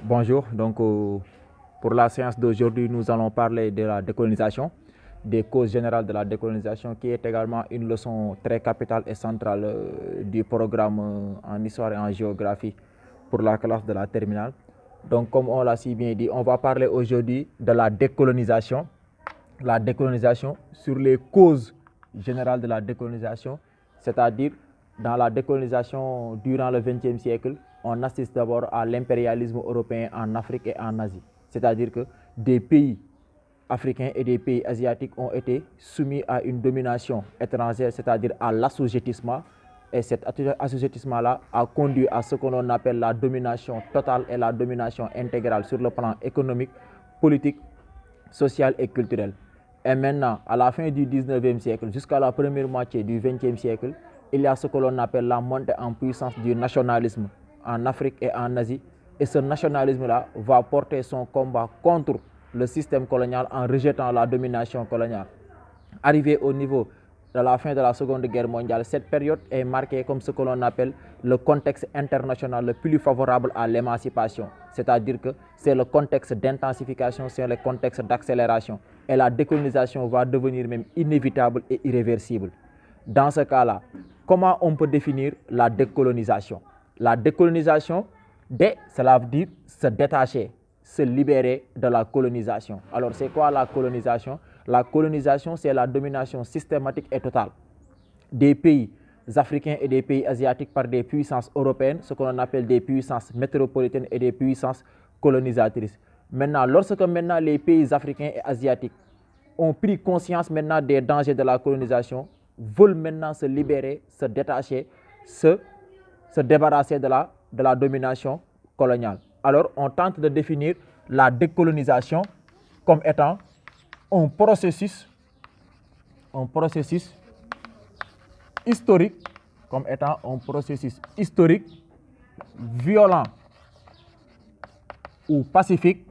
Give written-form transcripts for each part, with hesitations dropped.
Bonjour, pour la séance d'aujourd'hui, nous allons parler de la décolonisation, des causes générales de la décolonisation, qui est également une leçon très capitale et centrale du programme en histoire et en géographie pour la classe de la terminale. Donc, comme on l'a si bien dit, on va parler aujourd'hui de la décolonisation sur les causes générales de la décolonisation, c'est-à-dire dans la décolonisation durant le XXe siècle, on assiste d'abord à l'impérialisme européen en Afrique et en Asie. C'est-à-dire que des pays africains et des pays asiatiques ont été soumis à une domination étrangère, c'est-à-dire à l'assujettissement. Et cet assujettissement-là a conduit à ce que l'on appelle la domination totale et la domination intégrale sur le plan économique, politique, social et culturel. Et maintenant, à la fin du 19e siècle jusqu'à la première moitié du 20e siècle, il y a ce que l'on appelle la montée en puissance du nationalisme en Afrique et en Asie. Et ce nationalisme-là va porter son combat contre le système colonial en rejetant la domination coloniale. Arrivé au niveau de la fin de la Seconde Guerre mondiale, cette période est marquée comme ce que l'on appelle le contexte international le plus favorable à l'émancipation. C'est-à-dire que c'est le contexte d'intensification, c'est le contexte d'accélération. Et la décolonisation va devenir même inévitable et irréversible. Dans ce cas-là, comment on peut définir la décolonisation? La décolonisation, cela veut dire se détacher, se libérer de la colonisation. Alors, c'est quoi la colonisation? La colonisation, c'est la domination systématique et totale des pays africains et des pays asiatiques par des puissances européennes, ce qu'on appelle des puissances métropolitaines et des puissances colonisatrices. Maintenant, lorsque les pays africains et asiatiques ont pris conscience maintenant des dangers de la colonisation, veulent maintenant se libérer, se détacher, se débarrasser de la domination coloniale. Alors, on tente de définir la décolonisation comme étant un processus historique, violent ou pacifique,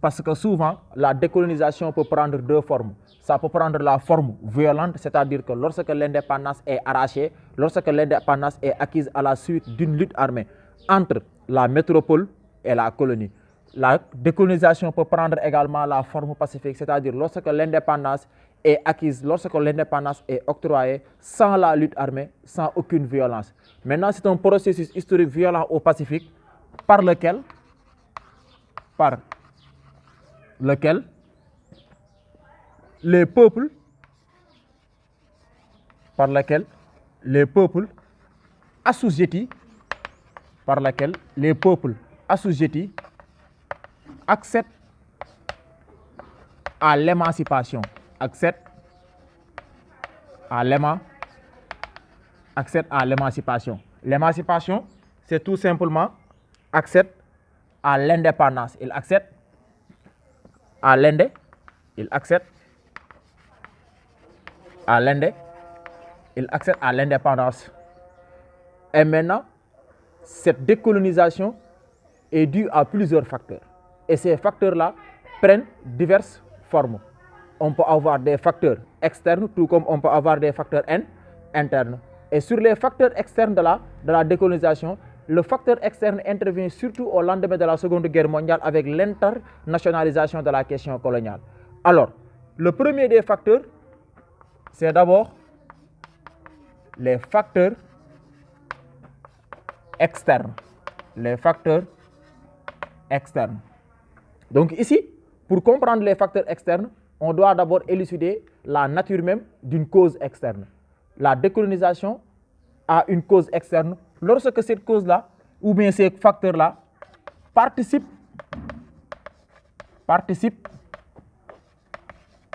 parce que souvent la décolonisation peut prendre deux formes. Ça peut prendre la forme violente, c'est-à-dire que lorsque l'indépendance est arrachée, lorsque l'indépendance est acquise à la suite d'une lutte armée entre la métropole et la colonie. La décolonisation peut prendre également la forme pacifique, c'est-à-dire lorsque l'indépendance est acquise, lorsque l'indépendance est octroyée sans la lutte armée, sans aucune violence. Maintenant, c'est un processus historique violent ou pacifique par lequel les peuples assujettis acceptent à l'émancipation. L'émancipation, c'est tout simplement accepte à l'indépendance. Il accepte à l'indépendance. Et maintenant, cette décolonisation est due à plusieurs facteurs. Et ces facteurs-là prennent diverses formes. On peut avoir des facteurs externes, tout comme on peut avoir des facteurs internes. Et sur les facteurs externes de la décolonisation, le facteur externe intervient surtout au lendemain de la Seconde Guerre mondiale avec l'internationalisation de la question coloniale. Alors, le premier des facteurs, c'est d'abord les facteurs externes. Donc ici, pour comprendre les facteurs externes, on doit d'abord élucider la nature même d'une cause externe. La décolonisation a une cause externe lorsque cette cause-là, ou bien ces facteurs-là, participent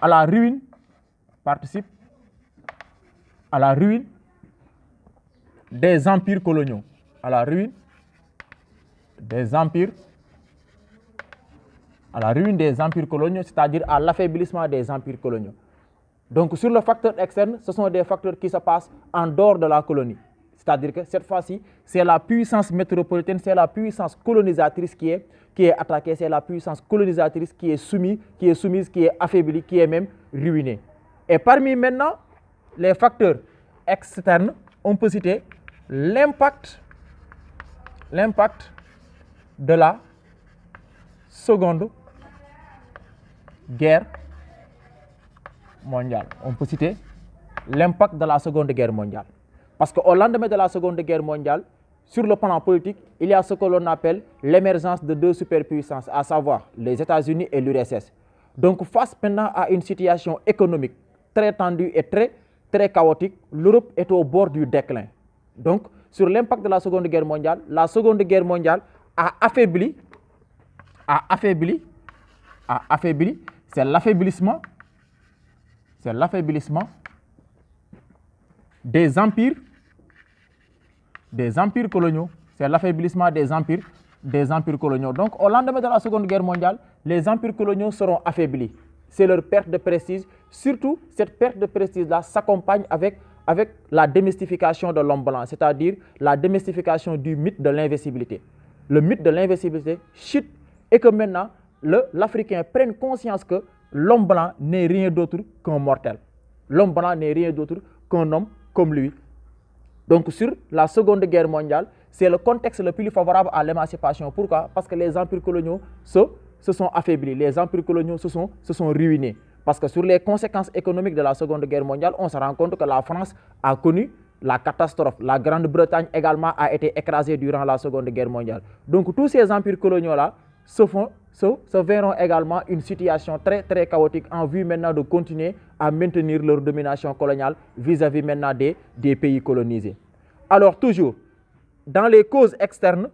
à la ruine des empires coloniaux. C'est-à-dire à l'affaiblissement des empires coloniaux. Donc sur le facteur externe, ce sont des facteurs qui se passent en dehors de la colonie. C'est-à-dire que cette fois-ci, c'est la puissance métropolitaine, c'est la puissance colonisatrice qui est attaquée, c'est la puissance colonisatrice qui est soumise, qui est affaiblie, qui est même ruinée. Et parmi maintenant les facteurs externes, on peut citer l'impact l'impact de la Seconde Guerre mondiale. On peut citer l'impact de la Seconde Guerre mondiale. Parce qu'au lendemain de la Seconde Guerre mondiale, sur le plan politique, il y a ce que l'on appelle l'émergence de deux superpuissances, à savoir les États-Unis et l'URSS. Donc, face maintenant à une situation économique très tendue et très chaotique, l'Europe est au bord du déclin. Donc, sur l'impact de la Seconde Guerre mondiale, la Seconde Guerre mondiale a affaibli, c'est l'affaiblissement des empires coloniaux. C'est l'affaiblissement des empires coloniaux. Donc, au lendemain de la Seconde Guerre mondiale, les empires coloniaux seront affaiblis. C'est leur perte de prestige. Surtout, cette perte de prestige-là s'accompagne avec la démystification de l'homme blanc, c'est-à-dire la démystification du mythe de l'invincibilité. Le mythe de l'invincibilité chute et que maintenant, l'Africain prenne conscience que l'homme blanc n'est rien d'autre qu'un mortel. L'homme blanc n'est rien d'autre qu'un homme comme lui. Donc, sur la Seconde Guerre mondiale, c'est le contexte le plus favorable à l'émancipation. Pourquoi? Parce que les empires coloniaux se sont affaiblis, les empires coloniaux se sont ruinés. Parce que sur les conséquences économiques de la Seconde Guerre mondiale, on se rend compte que la France a connu la catastrophe. La Grande-Bretagne également a été écrasée durant la Seconde Guerre mondiale. Donc, tous ces empires coloniaux-là se verront également une situation très chaotique en vue maintenant de continuer à maintenir leur domination coloniale vis-à-vis maintenant des pays colonisés. Alors toujours, dans les causes externes,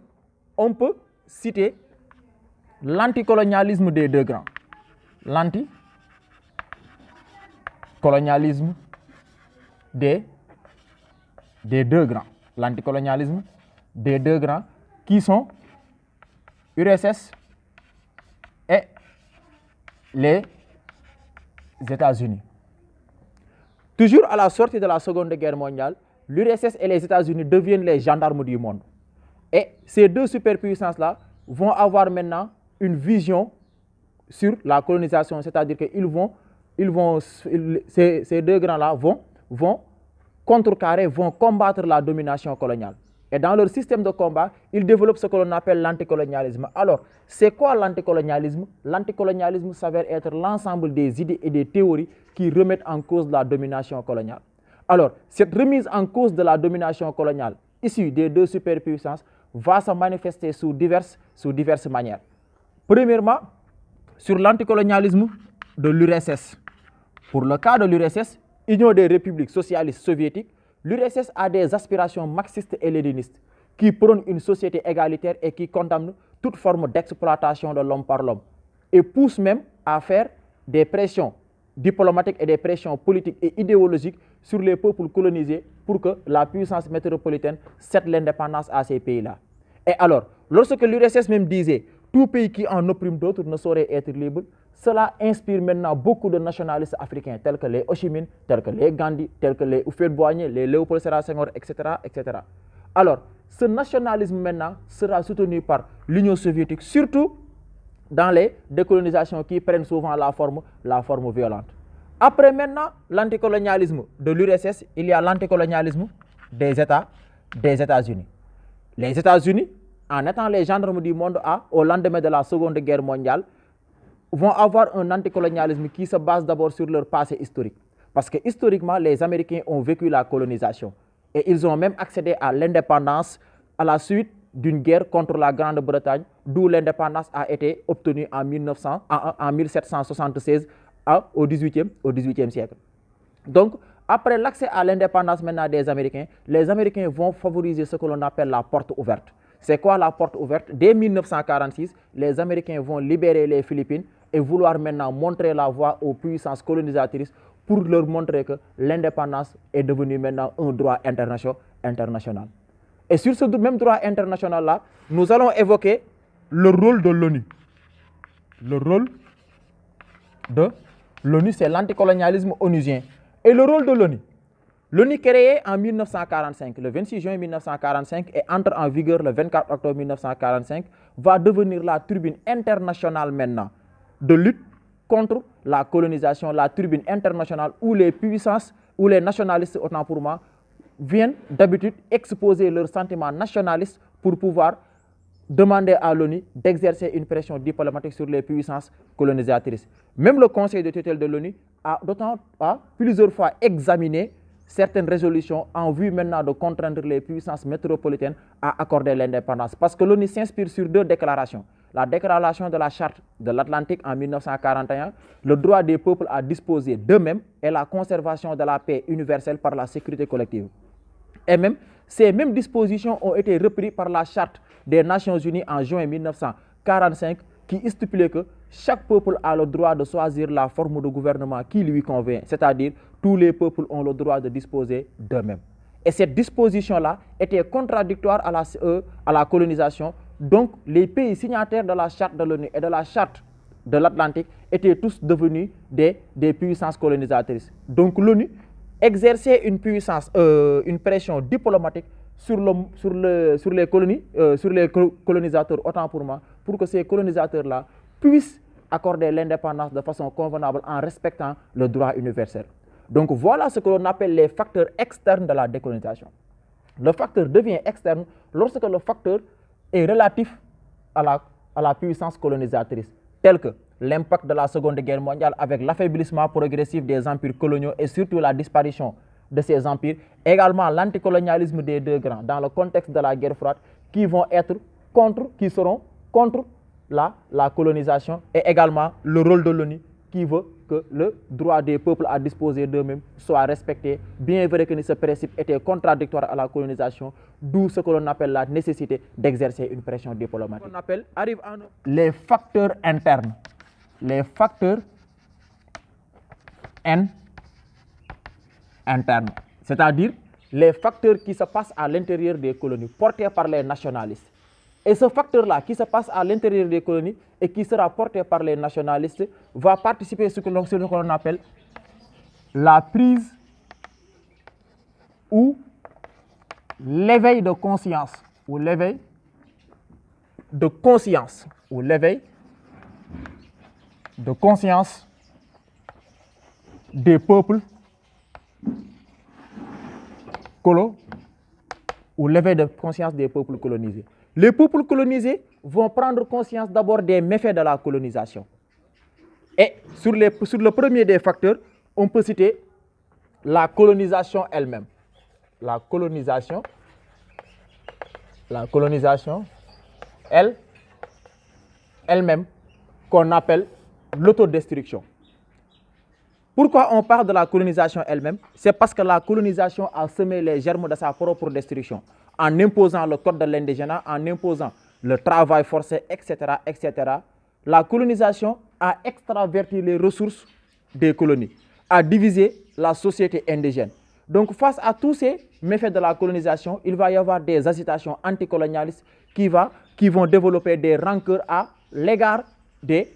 on peut citer l'anticolonialisme des deux grands. L'anticolonialisme des deux grands. L'anticolonialisme des deux grands qui sont URSS et les États-Unis. Toujours à la sortie de la Seconde Guerre mondiale, l'URSS et les États-Unis deviennent les gendarmes du monde. Et ces deux superpuissances-là vont avoir maintenant une vision sur la colonisation, c'est-à-dire que ces deux grands-là vont contrecarrer, vont combattre la domination coloniale. Et dans leur système de combat, ils développent ce que l'on appelle l'anticolonialisme. Alors, c'est quoi l'anticolonialisme? L'anticolonialisme s'avère être l'ensemble des idées et des théories qui remettent en cause la domination coloniale. Alors, cette remise en cause de la domination coloniale issue des deux superpuissances va se manifester sous diverses manières. Premièrement, sur l'anticolonialisme de l'URSS. Pour le cas de l'URSS, Union des républiques socialistes soviétiques, l'URSS a des aspirations marxistes et léninistes qui prônent une société égalitaire et qui condamnent toute forme d'exploitation de l'homme par l'homme et poussent même à faire des pressions diplomatiques et des pressions politiques et idéologiques sur les peuples colonisés pour que la puissance métropolitaine cède l'indépendance à ces pays-là. Et alors, lorsque l'URSS même disait « tout pays qui en opprime d'autres ne saurait être libre », cela inspire maintenant beaucoup de nationalistes africains tels que les Ho Chi Minh, tels que les Gandhi, tels que les Houphouët-Boigny, les Léopold Sédar Senghor, etc., etc. Alors, ce nationalisme maintenant sera soutenu par l'Union soviétique, surtout dans les décolonisations qui prennent souvent la forme violente. Après maintenant l'anticolonialisme de l'URSS, il y a l'anticolonialisme des États-Unis. Les États-Unis, en étant les gendarmes du monde au lendemain de la Seconde Guerre mondiale, vont avoir un anticolonialisme qui se base d'abord sur leur passé historique. Parce que historiquement, les Américains ont vécu la colonisation et ils ont même accédé à l'indépendance à la suite d'une guerre contre la Grande-Bretagne, d'où l'indépendance a été obtenue en 1776 au XVIIIe siècle. Donc, après l'accès à l'indépendance maintenant des Américains, les Américains vont favoriser ce que l'on appelle la porte ouverte. C'est quoi la porte ouverte? Dès 1946, les Américains vont libérer les Philippines et vouloir maintenant montrer la voie aux puissances colonisatrices pour leur montrer que l'indépendance est devenue maintenant un droit international. Et sur ce même droit international-là, nous allons évoquer le rôle de l'ONU. Le rôle de l'ONU, c'est l'anticolonialisme onusien. Et le rôle de l'ONU? L'ONU créée en 1945, le 26 juin 1945 et entre en vigueur le 24 octobre 1945, va devenir la tribune internationale maintenant de lutte contre la colonisation, la tribune internationale où les puissances, où les nationalistes, autant pour moi, viennent d'habitude exposer leurs sentiments nationalistes pour pouvoir demandé à l'ONU d'exercer une pression diplomatique sur les puissances colonisatrices. Même le Conseil de tutelle de l'ONU a plusieurs fois examiné certaines résolutions en vue maintenant de contraindre les puissances métropolitaines à accorder l'indépendance. Parce que l'ONU s'inspire sur deux déclarations. La déclaration de la Charte de l'Atlantique en 1941, le droit des peuples à disposer d'eux-mêmes et la conservation de la paix universelle par la sécurité collective. Et même, ces mêmes dispositions ont été reprises par la Charte des Nations Unies en juin 1945 qui stipulait que chaque peuple a le droit de choisir la forme de gouvernement qui lui convient, c'est-à-dire tous les peuples ont le droit de disposer d'eux-mêmes. Et cette disposition-là était contradictoire à la colonisation. Donc, les pays signataires de la Charte de l'ONU et de la Charte de l'Atlantique étaient tous devenus des puissances colonisatrices. Donc, l'ONU exerçait une pression diplomatique sur les colonisateurs, autant pour moi, pour que ces colonisateurs-là puissent accorder l'indépendance de façon convenable en respectant le droit universel. Donc voilà ce que l'on appelle les facteurs externes de la décolonisation. Le facteur devient externe lorsque le facteur est relatif à la puissance colonisatrice, tel que l'impact de la Seconde Guerre mondiale avec l'affaiblissement progressif des empires coloniaux et surtout la disparition de ces empires, également l'anticolonialisme des deux grands dans le contexte de la guerre froide qui seront contre la colonisation et également le rôle de l'ONU qui veut que le droit des peuples à disposer d'eux-mêmes soit respecté, bien vrai que ce principe était contradictoire à la colonisation, d'où ce que l'on appelle la nécessité d'exercer une pression diplomatique. On appelle, les facteurs internes. Les facteurs internes, c'est-à-dire les facteurs qui se passent à l'intérieur des colonies, portés par les nationalistes. Et ce facteur-là qui se passe à l'intérieur des colonies et qui sera porté par les nationalistes va participer à ce que l'on appelle la prise ou l'éveil de conscience ou l'éveil de conscience ou l'éveil de conscience des peuples ou l'éveil de conscience des peuples colonisés. Les peuples colonisés vont prendre conscience d'abord des méfaits de la colonisation. Et sur le premier des facteurs, on peut citer la colonisation elle-même. La colonisation elle-même, qu'on appelle l'autodestruction. Pourquoi on parle de la colonisation elle-même? C'est parce que la colonisation a semé les germes de sa propre destruction, en imposant le code de l'indigénat, en imposant le travail forcé, etc., etc. La colonisation a extraverti les ressources des colonies, a divisé la société indigène. Donc, face à tous ces méfaits de la colonisation, il va y avoir des agitations anticolonialistes qui vont développer des rancœurs à l'égard des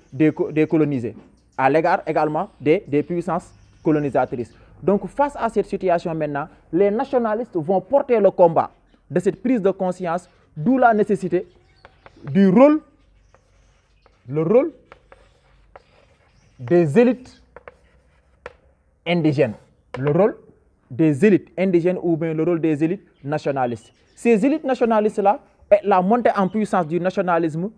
colonisés, à l'égard également des puissances colonisatrices. Donc, face à cette situation maintenant, les nationalistes vont porter le combat de cette prise de conscience, d'où la nécessité du rôle des élites indigènes, le rôle des élites indigènes ou bien le rôle des élites nationalistes. Ces élites nationalistes-là, et la montée en puissance du nationalisme,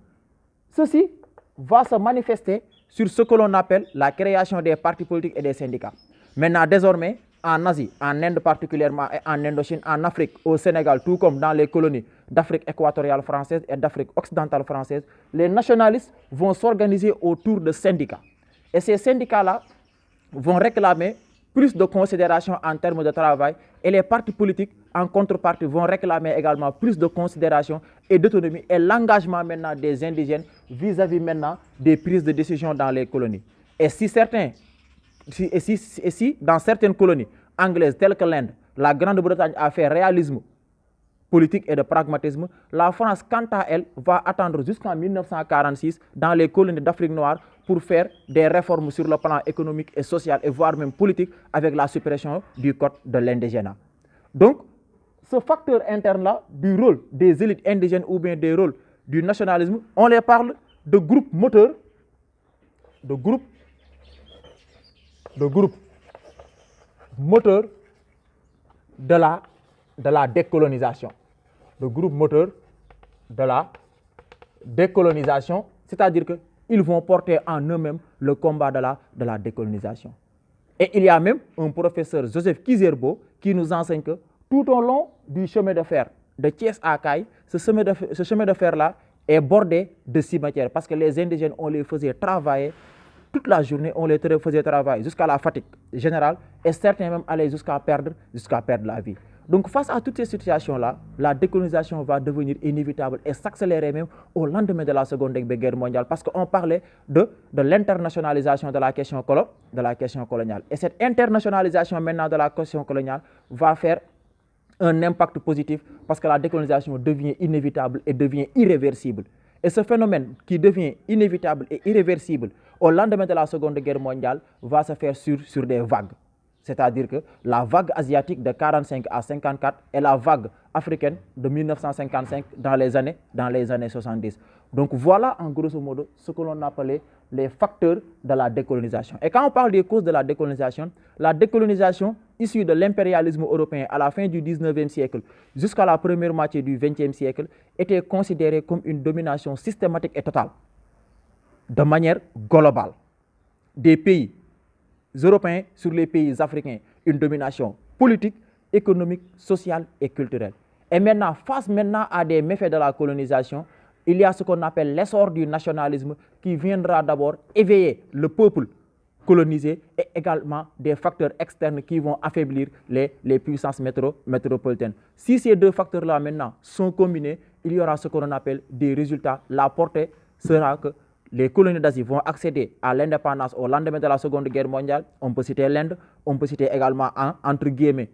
ceci va se manifester sur ce que l'on appelle la création des partis politiques et des syndicats. Maintenant, désormais, en Asie, en Inde particulièrement, et en Indochine, en Afrique, au Sénégal, tout comme dans les colonies d'Afrique équatoriale française et d'Afrique occidentale française, les nationalistes vont s'organiser autour de syndicats. Et ces syndicats-là vont réclamer plus de considération en termes de travail et les partis politiques, en contrepartie, vont réclamer également plus de considération et d'autonomie et l'engagement maintenant des indigènes vis-à-vis maintenant des prises de décision dans les colonies. Et si dans certaines colonies anglaises telles que l'Inde, la Grande-Bretagne a fait réalisme politique et de pragmatisme, la France, quant à elle, va attendre jusqu'en 1946 dans les colonies d'Afrique noire pour faire des réformes sur le plan économique et social et voire même politique avec la suppression du code de l'indigénat. Donc, ce facteur interne-là du rôle des élites indigènes ou bien des rôles du nationalisme, on les parle de groupes moteurs, de groupes moteurs de la décolonisation. Le groupe moteur de la décolonisation, c'est-à-dire qu'ils vont porter en eux-mêmes le combat de la décolonisation. Et il y a même un professeur, Joseph Kizerbo, qui nous enseigne que tout au long du chemin de fer de Thiès à Caille, ce chemin de fer-là est bordé de cimetières parce que les indigènes, on les faisait travailler toute la journée, on les faisait travailler jusqu'à la fatigue générale et certains même allaient jusqu'à perdre la vie. Donc face à toutes ces situations-là, la décolonisation va devenir inévitable et s'accélérer même au lendemain de la Seconde Guerre mondiale parce qu'on parlait de l'internationalisation de la question coloniale. Et cette internationalisation maintenant de la question coloniale va faire un impact positif parce que la décolonisation devient inévitable et devient irréversible. Et ce phénomène qui devient inévitable et irréversible au lendemain de la Seconde Guerre mondiale va se faire sur des vagues. C'est-à-dire que la vague asiatique de 45 à 54 et la vague africaine de 1955 dans les années 70. Donc voilà en grosso modo ce que l'on appelait les facteurs de la décolonisation. Et quand on parle des causes de la décolonisation issue de l'impérialisme européen à la fin du 19e siècle jusqu'à la première moitié du 20e siècle était considérée comme une domination systématique et totale, de manière globale, des pays européens sur les pays africains, une domination politique, économique, sociale et culturelle. Et maintenant, face à des méfaits de la colonisation, il y a ce qu'on appelle l'essor du nationalisme qui viendra d'abord éveiller le peuple colonisé et également des facteurs externes qui vont affaiblir les puissances métropolitaines. Si ces deux facteurs-là maintenant sont combinés, il y aura ce qu'on appelle des résultats. La portée sera que les colonies d'Asie vont accéder à l'indépendance au lendemain de la Seconde Guerre mondiale. On peut citer l'Inde, on peut citer également, entre guillemets,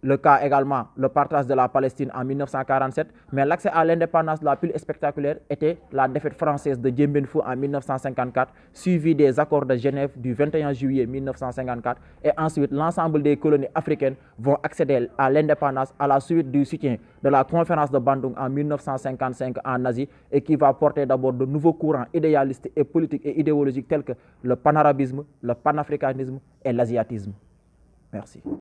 le cas également, le partage de la Palestine en 1947. Mais l'accès à l'indépendance la plus spectaculaire était la défaite française de Dien Bien Phu en 1954, suivie des accords de Genève du 21 juillet 1954. Et ensuite, l'ensemble des colonies africaines vont accéder à l'indépendance à la suite du soutien de la conférence de Bandung en 1955 en Asie et qui va porter d'abord de nouveaux courants idéalistes et politiques et idéologiques tels que le panarabisme, le panafricanisme et l'asiatisme. Merci.